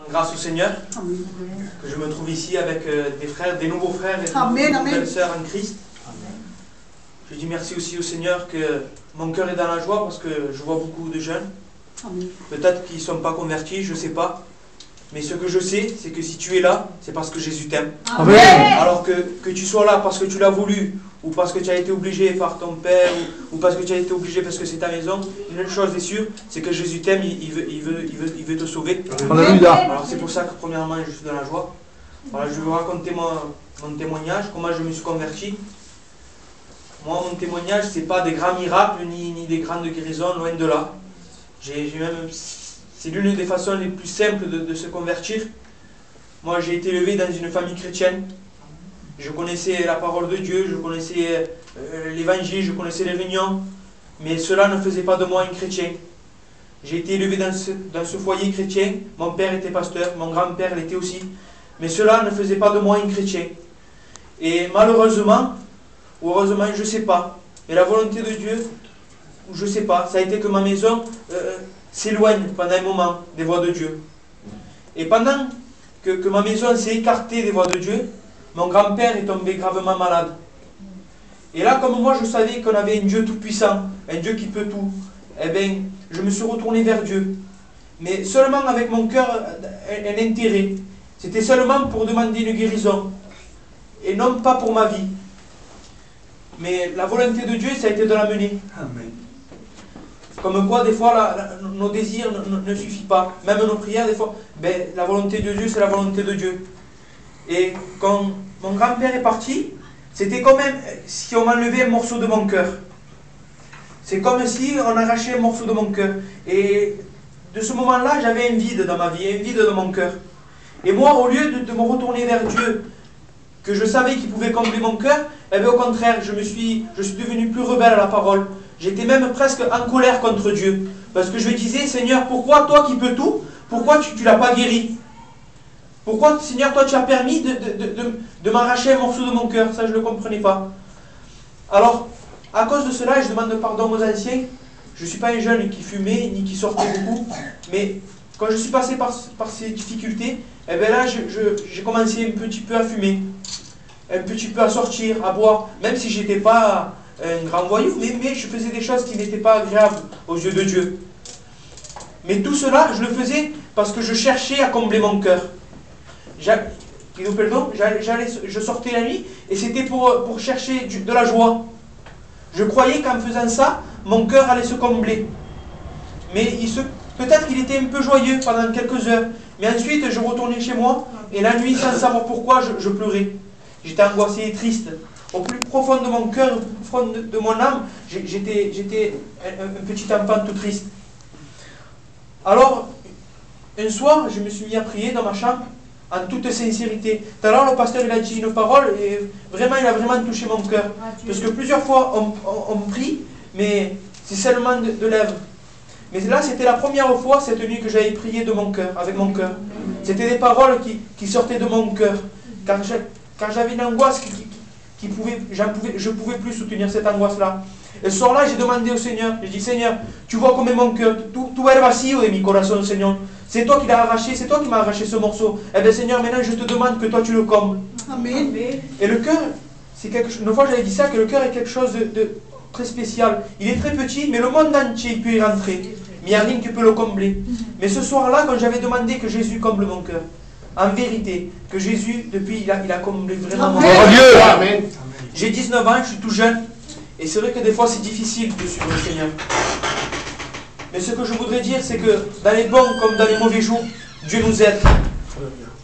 Grâce au Seigneur, que je me trouve ici avec des frères, des nouveaux frères et des nouvelles sœurs en Christ. Je dis merci aussi au Seigneur que mon cœur est dans la joie parce que je vois beaucoup de jeunes. Peut-être qu'ils ne sont pas convertis, je ne sais pas. Mais ce que je sais, c'est que si tu es là, c'est parce que Jésus t'aime. Alors que tu sois là parce que tu l'as voulu, ou parce que tu as été obligé par ton père, ou parce que tu as été obligé parce que c'est ta maison, une chose est sûre, c'est que Jésus t'aime, il veut te sauver. Alors c'est pour ça que premièrement, je suis dans la joie. Voilà, je vais vous raconter mon témoignage, comment je me suis converti. Moi, mon témoignage, ce n'est pas des grands miracles, ni des grandes guérisons, loin de là. C'est l'une des façons les plus simples de se convertir. Moi, j'ai été élevé dans une famille chrétienne. Je connaissais la parole de Dieu, je connaissais l'évangile, je connaissais les réunions. Mais cela ne faisait pas de moi un chrétien. J'ai été élevé dans ce foyer chrétien. Mon père était pasteur, mon grand-père l'était aussi. Mais cela ne faisait pas de moi un chrétien. Et malheureusement, ou heureusement, je ne sais pas. Mais la volonté de Dieu, je ne sais pas, ça a été que ma maison s'éloigne pendant un moment des voies de Dieu. Et pendant que ma maison s'est écartée des voies de Dieu, mon grand-père est tombé gravement malade. Et là, comme moi je savais qu'on avait un Dieu tout-puissant, un Dieu qui peut tout, eh bien, je me suis retourné vers Dieu. Mais seulement avec mon cœur un intérêt. C'était seulement pour demander une guérison. Et non pas pour ma vie. Mais la volonté de Dieu, ça a été de l'amener. Amen. Comme quoi, des fois, nos désirs ne suffisent pas. Même nos prières, des fois, ben, la volonté de Dieu, c'est la volonté de Dieu. Et quand mon grand-père est parti, c'était comme si on m'enlevait un morceau de mon cœur. C'est comme si on arrachait un morceau de mon cœur. Et de ce moment-là, j'avais un vide dans ma vie, un vide dans mon cœur. Et moi, au lieu de me retourner vers Dieu, que je savais qu'il pouvait combler mon cœur, eh bien, au contraire, je suis devenu plus rebelle à la parole. J'étais même presque en colère contre Dieu. Parce que je me disais, Seigneur, pourquoi toi qui peux tout, pourquoi tu ne l'as pas guéri? Pourquoi, Seigneur, toi tu as permis de m'arracher un morceau de mon cœur? Ça, je ne le comprenais pas. Alors, à cause de cela, je demande pardon aux anciens. Je ne suis pas un jeune qui fumait, ni qui sortait beaucoup. Mais quand je suis passé par ces difficultés, eh bien là, j'ai commencé un petit peu à fumer. Un petit peu à sortir, à boire. Même si je n'étais pas un grand voyou, mais je faisais des choses qui n'étaient pas agréables aux yeux de Dieu. Mais tout cela, je le faisais parce que je cherchais à combler mon cœur. Je sortais la nuit et c'était pour chercher de la joie. Je croyais qu'en faisant ça, mon cœur allait se combler. Mais peut-être qu'il était un peu joyeux pendant quelques heures. Mais ensuite, je retournais chez moi et la nuit, sans savoir pourquoi, je pleurais. J'étais angoissé et triste. Au plus profond de mon cœur, au plus profond de mon âme, j'étais un petit enfant tout triste. Alors, un soir, je me suis mis à prier dans ma chambre, en toute sincérité. Tout à l'heure, le pasteur il a dit une parole et vraiment, il a vraiment touché mon cœur. Parce que plusieurs fois, on prie, mais c'est seulement de lèvres. Mais là, c'était la première fois cette nuit que j'avais prié de mon cœur, avec mon cœur. C'était des paroles qui sortaient de mon cœur. Quand j'avais une angoisse je ne pouvais plus soutenir cette angoisse-là. Et ce soir-là, j'ai demandé au Seigneur, j'ai dit, Seigneur, tu vois comme est mon cœur, tout est vacío de mi corazón, Seigneur. C'est toi qui l'as arraché, c'est toi qui m'as arraché ce morceau. Eh bien, Seigneur, maintenant, je te demande que toi, tu le combles. Amen. Et le cœur, c'est quelque chose, une fois j'avais dit ça, que le cœur est quelque chose de très spécial. Il est très petit, mais le monde entier peut y rentrer. Mais il n'y a rien qui peut le combler. Mais ce soir-là, quand j'avais demandé que Jésus comble mon cœur, en vérité, que Jésus, depuis, il a comblé vraiment mon cœur. Amen. J'ai 19 ans, je suis tout jeune. Et c'est vrai que des fois, c'est difficile de suivre le Seigneur. Mais ce que je voudrais dire, c'est que dans les bons comme dans les mauvais jours, Dieu nous aide.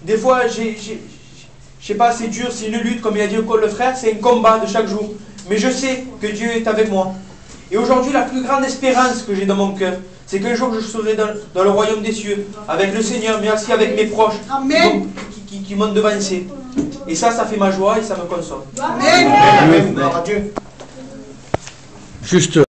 Des fois, je sais pas, c'est dur, c'est une lutte, comme il a dit le frère, c'est un combat de chaque jour. Mais je sais que Dieu est avec moi. Et aujourd'hui, la plus grande espérance que j'ai dans mon cœur, c'est qu'un jour je serai dans le royaume des cieux, avec le Seigneur, mais aussi avec mes proches qui m'ont devancé. Et ça fait ma joie et ça me console. Amen. Amen. Amen. Juste